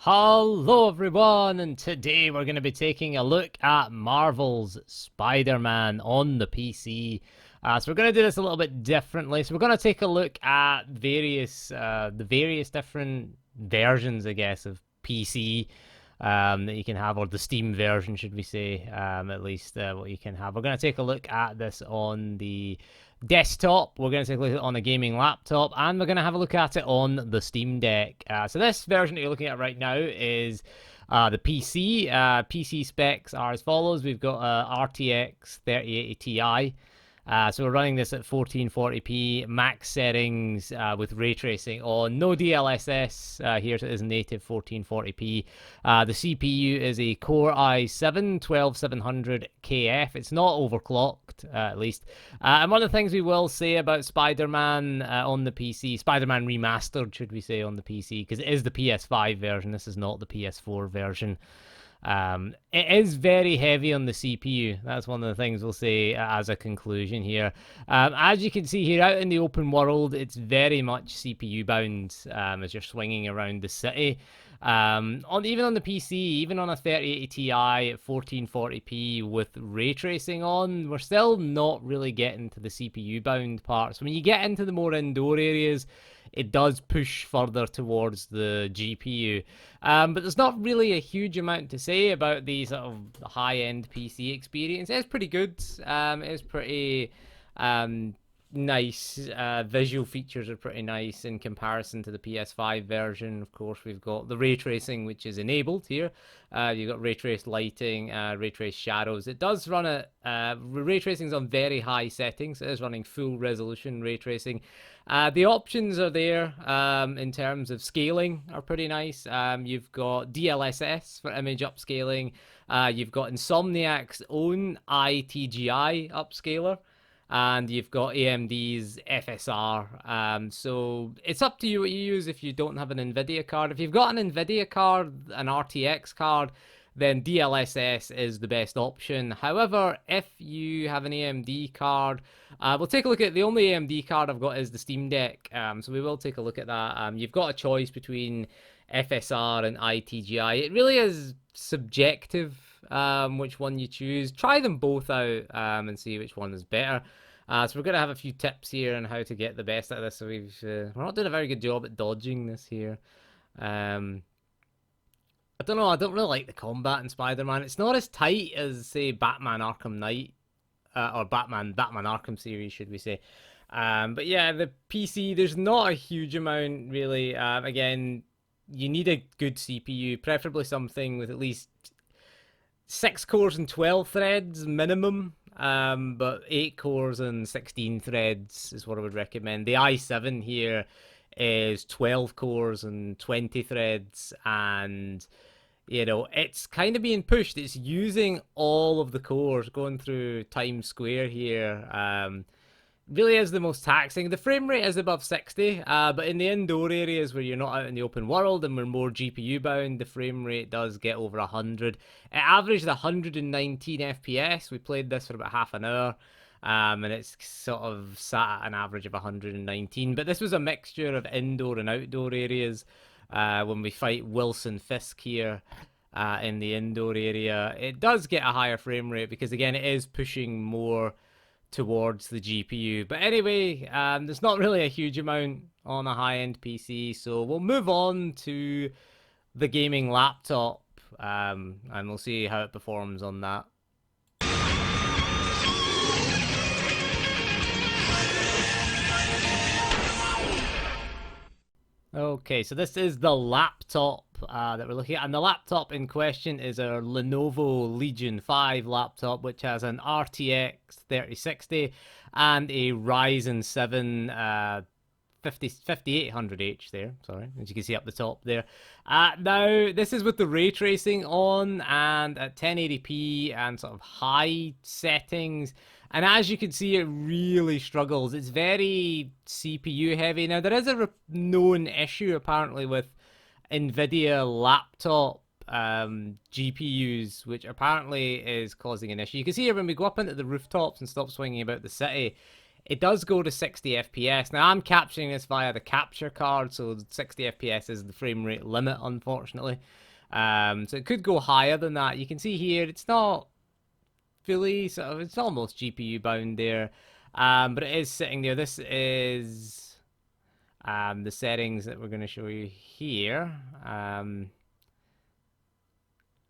Hello everyone, and today we're going to be taking a look at Marvel's Spider-Man on the PC. So we're going to do this a little bit differently. So we're going to take a look at the various different versions, I guess, of PC that you can have, or the Steam version, should we say, at least what you can have. We're going to take a look at this on the desktop, we're going to take a look at it on a gaming laptop, and we're going to have a look at it on the Steam Deck. So this version that you're looking at right now is the PC. PC specs are as follows. We've got RTX 3080 Ti. So we're running this at 1440p max settings with ray tracing on. No DLSS here, so it is native 1440p. The CPU is a Core i7-12700KF. It's not overclocked, at least. And one of the things we will say about Spider-Man on the PC, Spider-Man Remastered, should we say, on the PC, because it is the PS5 version. This is not the PS4 version. It is very heavy on the CPU. That's one of the things we'll say as a conclusion here. As you can see here, out in the open world, it's very much CPU bound as you're swinging around the city. Even on the PC, even on a 3080 Ti at 1440p with ray tracing on, we're still not really getting to the CPU bound parts. When you get into the more indoor areas, it does push further towards the GPU. But there's not really a huge amount to say about the sort of high-end PC experience. It's pretty good. It's pretty nice. Visual features are pretty nice in comparison to the PS5 version. Of course, we've got the ray tracing, which is enabled here. You've got ray traced lighting, ray traced shadows. It does run at ray tracing's on very high settings. It is running full resolution ray tracing. The options are there in terms of scaling are pretty nice. You've got DLSS for image upscaling. You've got Insomniac's own iTGI upscaler. And you've got AMD's FSR. So it's up to you what you use if you don't have an NVIDIA card. If you've got an NVIDIA card, an RTX card, then DLSS is the best option. However, if you have an AMD card, we'll take a look at the only AMD card I've got is the Steam Deck. So we will take a look at that. You've got a choice between FSR and iTGI. It really is subjective which one you choose. Try them both out and see which one is better. So we're going to have a few tips here on how to get the best out of this. So we're not doing a very good job at dodging this here. I don't know. I don't really like the combat in Spider-Man. It's not as tight as, say, Batman Arkham Knight or Batman Arkham series, should we say? But yeah, the PC, there's not a huge amount really. Again, you need a good CPU, preferably something with at least 6 cores and 12 threads minimum, but 8 cores and 16 threads is what I would recommend. The i7 here is 12 cores and 20 threads, and you know, it's kind of being pushed. It's using all of the cores going through Times Square here. Really is the most taxing. The frame rate is above 60, but in the indoor areas where you're not out in the open world and we're more GPU bound, the frame rate does get over 100. It averaged 119 FPS. We played this for about half an hour, and it's sort of sat at an average of 119. But this was a mixture of indoor and outdoor areas. When we fight Wilson Fisk here in the indoor area, it does get a higher frame rate because, again, it is pushing more towards the GPU. But anyway, there's not really a huge amount on a high-end PC, so we'll move on to the gaming laptop, and we'll see how it performs on that. Okay, so this is the laptop that we're looking at, and the laptop in question is our Lenovo Legion 5 laptop, which has an RTX 3060 and a Ryzen 7 5800H there, sorry, as you can see up the top there. Now, this is with the ray tracing on and at 1080p and sort of high settings. And as you can see, it really struggles. It's very CPU heavy. Now, there is a known issue apparently with NVIDIA laptop GPUs, which apparently is causing an issue. You can see here when we go up into the rooftops and stop swinging about the city, it does go to 60 FPS. Now, I'm capturing this via the capture card, so 60 FPS is the frame rate limit, unfortunately. So it could go higher than that. You can see here, it's not fully, so it's almost GPU bound there. But it is sitting there. This is the settings that we're going to show you here.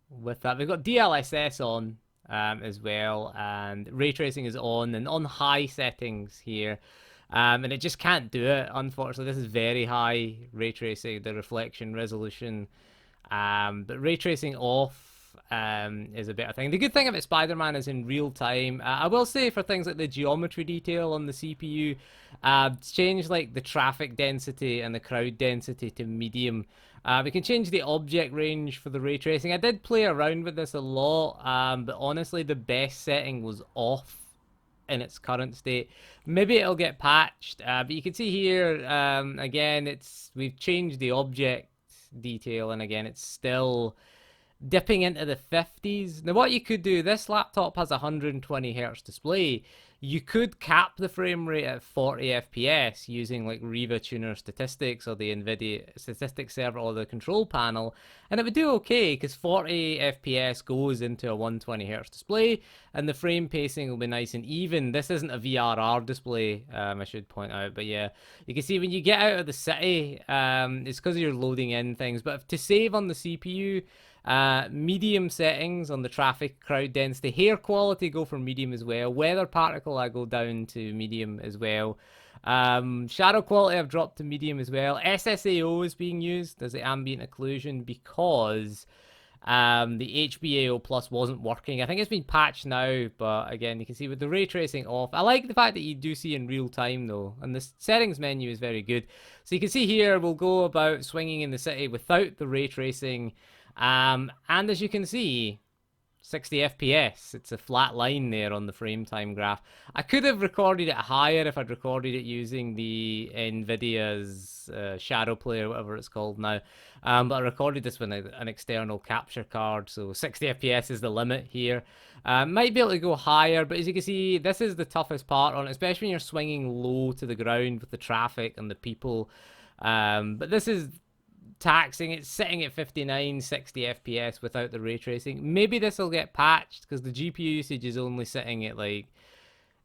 With that, we've got DLSS on as well, and ray tracing is on and on high settings here. And it just can't do it, unfortunately. This is very high ray tracing, the reflection resolution. But ray tracing off is a better thing. The good thing about Spider-Man is in real time. I will say for things like the geometry detail on the CPU, it's changed like the traffic density and the crowd density to medium. We can change the object range for the ray tracing. I did play around with this a lot, but honestly the best setting was off in its current state. Maybe it'll get patched, but you can see here, again, we've changed the object detail, and again, it's still dipping into the 50s. Now, what you could do, this laptop has a 120 Hz display. You could cap the frame rate at 40 FPS using like Riva Tuner statistics or the NVIDIA statistics server or the control panel, and it would do okay because 40 FPS goes into a 120 Hz display and the frame pacing will be nice and even. This isn't a VRR display, I should point out, but yeah, you can see when you get out of the city, it's because you're loading in things, but to save on the CPU, medium settings on the traffic, crowd density, hair quality go for medium as well, weather particle I go down to medium as well, shadow quality I've dropped to medium as well. SSAO is being used as the ambient occlusion because the HBAO plus wasn't working. I think it's been patched now, but again, you can see with the ray tracing off. I like the fact that you do see in real time though, and the settings menu is very good. So you can see here, we'll go about swinging in the city without the ray tracing. And as you can see, 60 FPS. It's a flat line there on the frame time graph. I could have recorded it higher if I'd recorded it using the NVIDIA's Shadow Player, whatever it's called now. But I recorded this with an external capture card, so 60 FPS is the limit here. Might be able to go higher, but as you can see, this is the toughest part on it, especially when you're swinging low to the ground with the traffic and the people. But this is taxing. It's sitting at 59, 60 FPS without the ray tracing. Maybe this will get patched because the GPU usage is only sitting at like,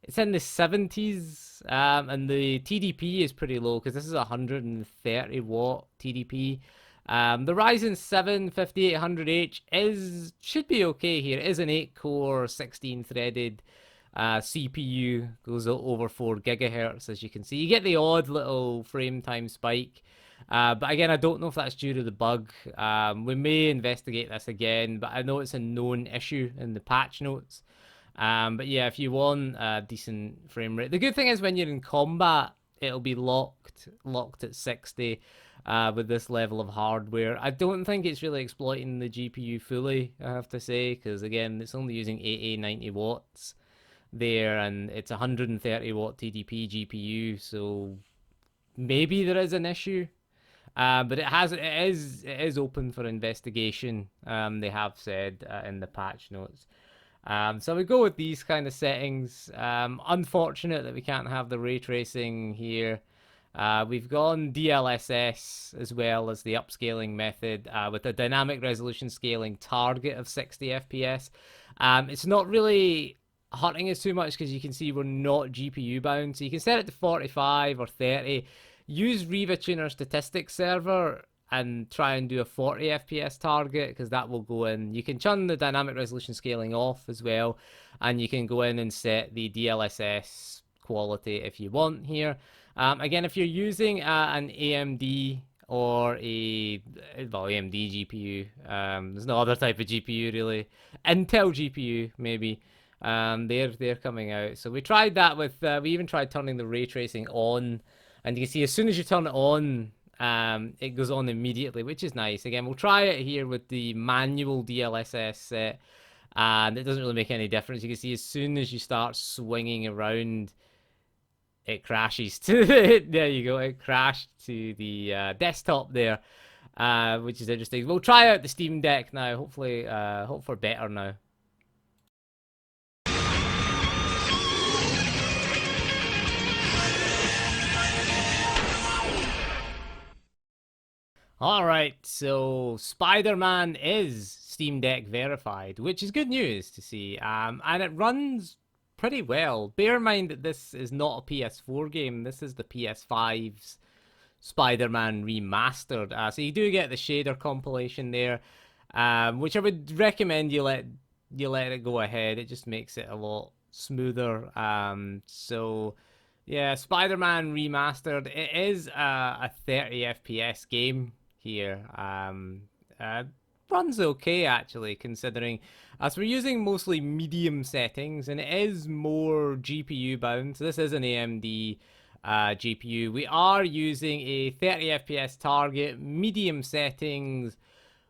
it's in the 70s, and the TDP is pretty low because this is a 130 watt TDP. The Ryzen 7 5800H should be okay here. It is an 8-core, 16-threaded CPU, goes over 4 gigahertz, as you can see. You get the odd little frame time spike. But again, I don't know if that's due to the bug. We may investigate this again, but I know it's a known issue in the patch notes. But yeah, if you want a decent frame rate. The good thing is when you're in combat, it'll be locked at 60 with this level of hardware. I don't think it's really exploiting the GPU fully, I have to say, because again, it's only using 80, 90 watts there, and it's 130 watt TDP GPU, so maybe there is an issue. But it is open for investigation. They have said in the patch notes. So we go with these kind of settings. Unfortunate that we can't have the ray tracing here. We've gone DLSS as well as the upscaling method with a dynamic resolution scaling target of 60 FPS. It's not really hurting us too much because you can see we're not GPU bound. So you can set it to 45 or 30. Use Riva Tuner statistics server and try and do a 40 FPS target because that will go in. You can turn the dynamic resolution scaling off as well, and you can go in and set the DLSS quality if you want here. Again, if you're using an AMD or AMD GPU, there's no other type of GPU really. Intel GPU maybe. They're coming out. So we tried that with. We even tried turning the ray tracing on. And you can see as soon as you turn it on, it goes on immediately, which is nice. Again, we'll try it here with the manual DLSS set, and it doesn't really make any difference. You can see as soon as you start swinging around, it crashes to there you go. It crashed to the desktop there, which is interesting. We'll try out the Steam Deck now. Hopefully, hope for better now. Alright, so Spider-Man is Steam Deck verified, which is good news to see. And it runs pretty well. Bear in mind that this is not a PS4 game, this is the PS5's Spider-Man remastered. So you do get the shader compilation there, which I would recommend you let it go ahead. It just makes it a lot smoother. So yeah, Spider-Man remastered. It is a 30 FPS game here. Uh, Runs okay actually, considering as we're using mostly medium settings, and it is more GPU bound. So this is an AMD GPU. We are using a 30 FPS target, medium settings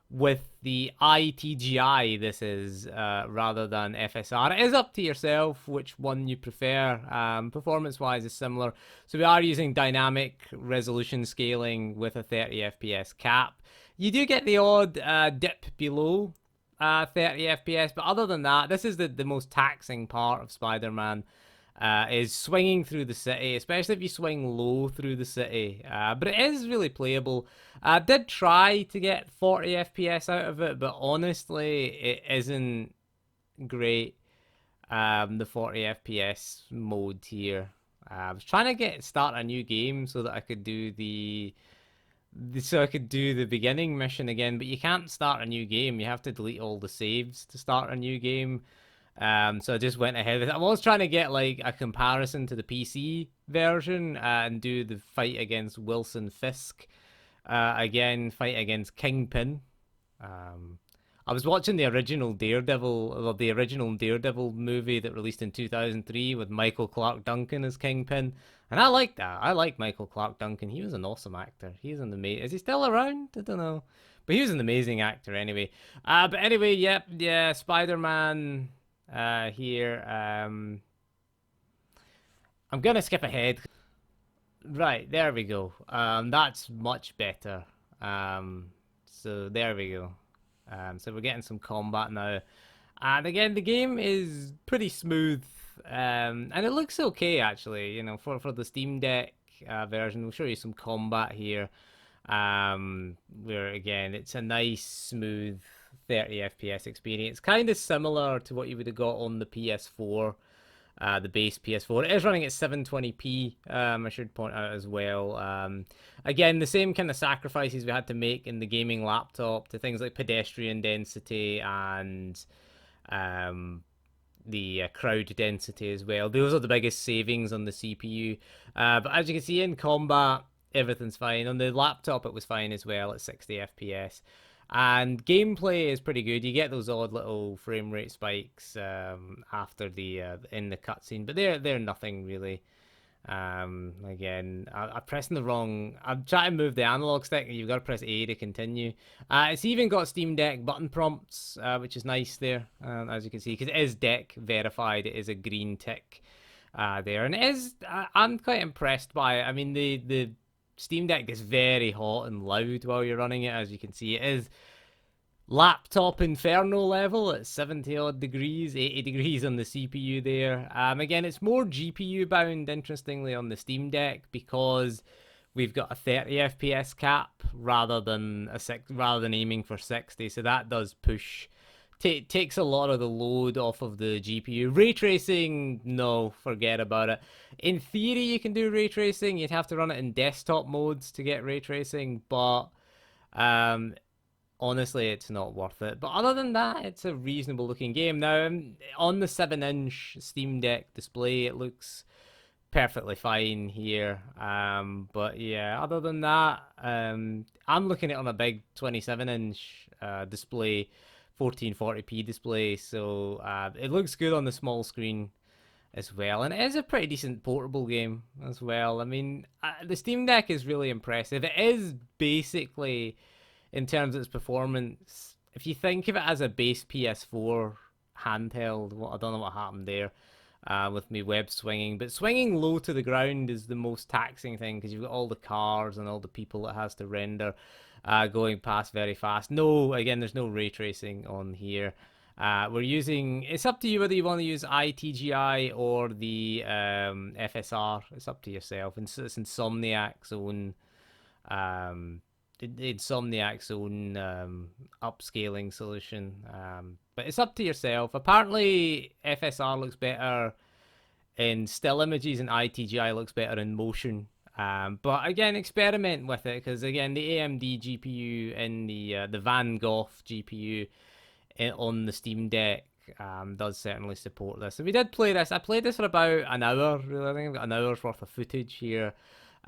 with the ITGI. This is rather than FSR. It is up to yourself which one you prefer. Performance wise is similar. So we are using dynamic resolution scaling with a 30 FPS cap. You do get the odd dip below 30 FPS, but other than that, this is the most taxing part of Spider-Man. Is swinging through the city, especially if you swing low through the city. But it is really playable. I did try to get 40 FPS out of it, but honestly, it isn't great. The 40 FPS mode here. I was trying to start a new game so that I could do the beginning mission again, but you can't start a new game. You have to delete all the saves to start a new game. So I just went ahead with it. I was trying to get like a comparison to the PC version and do the fight against Wilson Fisk. Again, fight against Kingpin. Um, I was watching the original Daredevil movie that released in 2003 with Michael Clark Duncan as Kingpin, and I like that. I like Michael Clark Duncan. He was an awesome actor. He's an amazing. Is he still around? I don't know, but he was an amazing actor anyway. But anyway, yep, yeah, Spider-Man here. I'm gonna skip ahead. Right, there we go. That's much better. So there we go. So we're getting some combat now. And again, the game is pretty smooth. And it looks okay actually, for the Steam Deck version. We'll show you some combat here. Where again, it's a nice, smooth 30 FPS experience. Kind of similar to what you would have got on the PS4. The base PS4. It is running at 720p, I should point out as well. Again, the same kind of sacrifices we had to make in the gaming laptop to things like pedestrian density and the crowd density as well. Those are the biggest savings on the CPU. But as you can see in combat, everything's fine. On the laptop, it was fine as well at 60 FPS. And gameplay is pretty good. You get those odd little frame rate spikes after the in the cutscene, but they're nothing really. Again, I'm pressing the wrong. I'm trying to move the analog stick, and you've got to press A to continue. It's even got Steam Deck button prompts, which is nice there, as you can see, because it is deck verified. It is a green tick there, and it is. I'm quite impressed by it. I mean, the Steam Deck is very hot and loud while you're running it, as you can see. It is laptop inferno level at 70 odd degrees, 80 degrees on the CPU there. Again, it's more GPU bound, interestingly, on the Steam Deck because we've got a 30 FPS cap rather than aiming for 60. So that does push. Takes a lot of the load off of the GPU. Ray tracing, no, forget about it. In theory, you can do ray tracing. You'd have to run it in desktop modes to get ray tracing, but honestly, it's not worth it. But other than that, it's a reasonable looking game. Now, on the 7-inch Steam Deck display, it looks perfectly fine here. But yeah, other than that, I'm looking at it on a big 27-inch display. 1440p display, so it looks good on the small screen as well, and it is a pretty decent portable game as well. I mean, the Steam Deck is really impressive. It is basically, in terms of its performance, if you think of it as a base PS4 handheld, I don't know what happened there with me web swinging, but swinging low to the ground is the most taxing thing because you've got all the cars and all the people it has to render going past very fast. No, again, there's no ray tracing on here. It's up to you whether you want to use ITGI or the FSR. It's up to yourself. And so it's Insomniac's own Insomniac's own upscaling solution. But it's up to yourself. Apparently, FSR looks better in still images and ITGI looks better in motion. But again, experiment with it because again, the AMD GPU and the Van Gogh GPU on the Steam Deck does certainly support this. And we did play this. I played this for about an hour. Really, I think I've got an hour's worth of footage here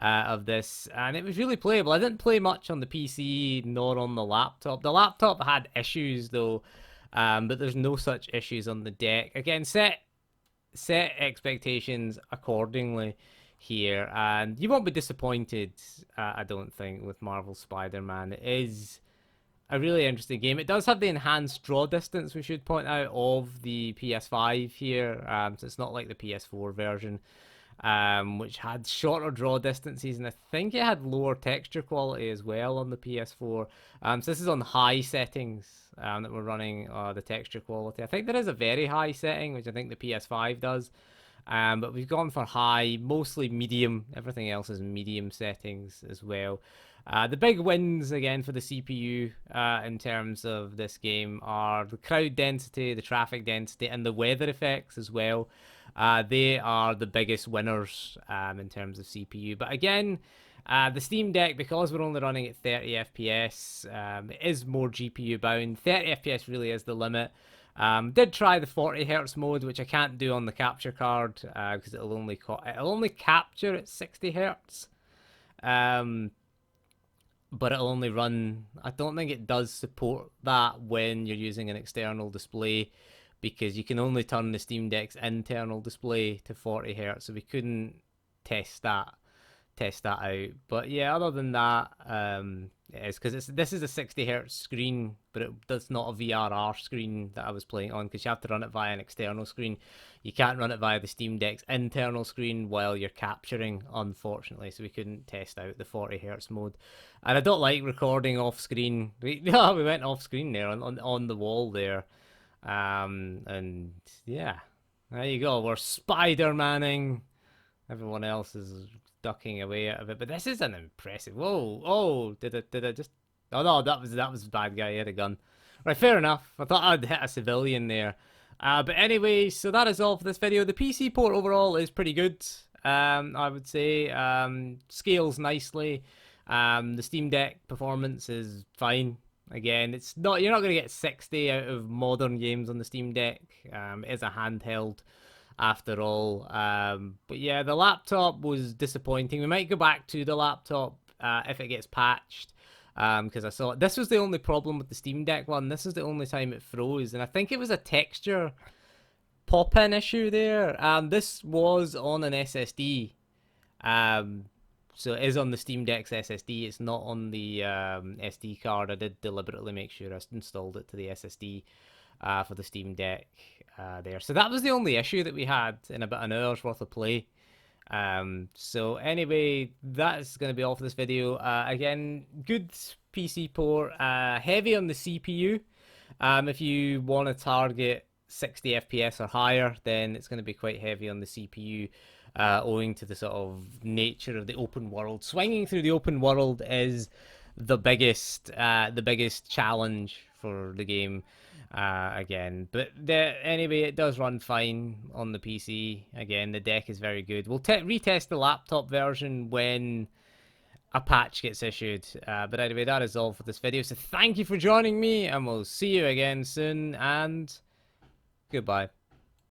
of this, and it was really playable. I didn't play much on the PC nor on the laptop. The laptop had issues though, but there's no such issues on the deck. Again, set expectations accordingly here, and you won't be disappointed. I don't think with Marvel Spider-Man. It is a really interesting game. It does have the enhanced draw distance, we should point out, of the PS5 here. So it's not like the PS4 version, which had shorter draw distances, and I think it had lower texture quality as well on the PS4. So this is on high settings that we're running the texture quality. I think there is a very high setting, which I think the PS5 does. But we've gone for high, mostly medium. Everything else is medium settings as well. The big wins, again, for the CPU in terms of this game are the crowd density, the traffic density, and the weather effects as well. They are the biggest winners in terms of CPU. But again, the Steam Deck, because we're only running at 30 FPS, it is more GPU bound. 30 FPS really is the limit. Did try the 40 Hz mode, which I can't do on the capture card because it'll only capture at 60 Hz. But it'll only run. I don't think it does support that when you're using an external display, because you can only turn the Steam Deck's internal display to 40 Hz, so we couldn't test that out. But yeah, other than that, it is because this is a 60 Hz screen, but that's not a VRR screen that I was playing on, because you have to run it via an external screen. You can't run it via the Steam Deck's internal screen while you're capturing, unfortunately, so we couldn't test out the 40 Hz mode. And I don't like recording off screen. We went off screen there on the wall there. And yeah, there you go. We're Spider-Manning. Everyone else is ducking away out of it, but this is an impressive. Whoa! Oh, did it just? Oh no, that was a bad guy. He had a gun. Right, fair enough. I thought I'd hit a civilian there. But anyway, so that is all for this video. The PC port overall is pretty good. I would say scales nicely. The Steam Deck performance is fine. Again, it's not, you're not going to get 60 out of modern games on the Steam Deck. It is a handheld after all. But yeah, the laptop was disappointing. We might go back to the laptop if it gets patched. Because I saw this was the only problem with the Steam Deck one. This is the only time it froze, and I think it was a texture pop-in issue there. This was on an SSD. So it is on the Steam Deck's SSD. It's not on the SD card. I did deliberately make sure I installed it to the SSD for the Steam Deck there. So that was the only issue that we had in about an hour's worth of play. So anyway, that's going to be all for this video. Again, good PC port, heavy on the CPU. If you want to target 60 FPS or higher, then it's going to be quite heavy on the CPU, owing to the sort of nature of the open world. Swinging through the open world is the biggest challenge for the game. Again, but anyway, it does run fine on the PC. Again, the deck is very good. We'll retest the laptop version when a patch gets issued. But anyway, that is all for this video. So thank you for joining me, and we'll see you again soon, and goodbye.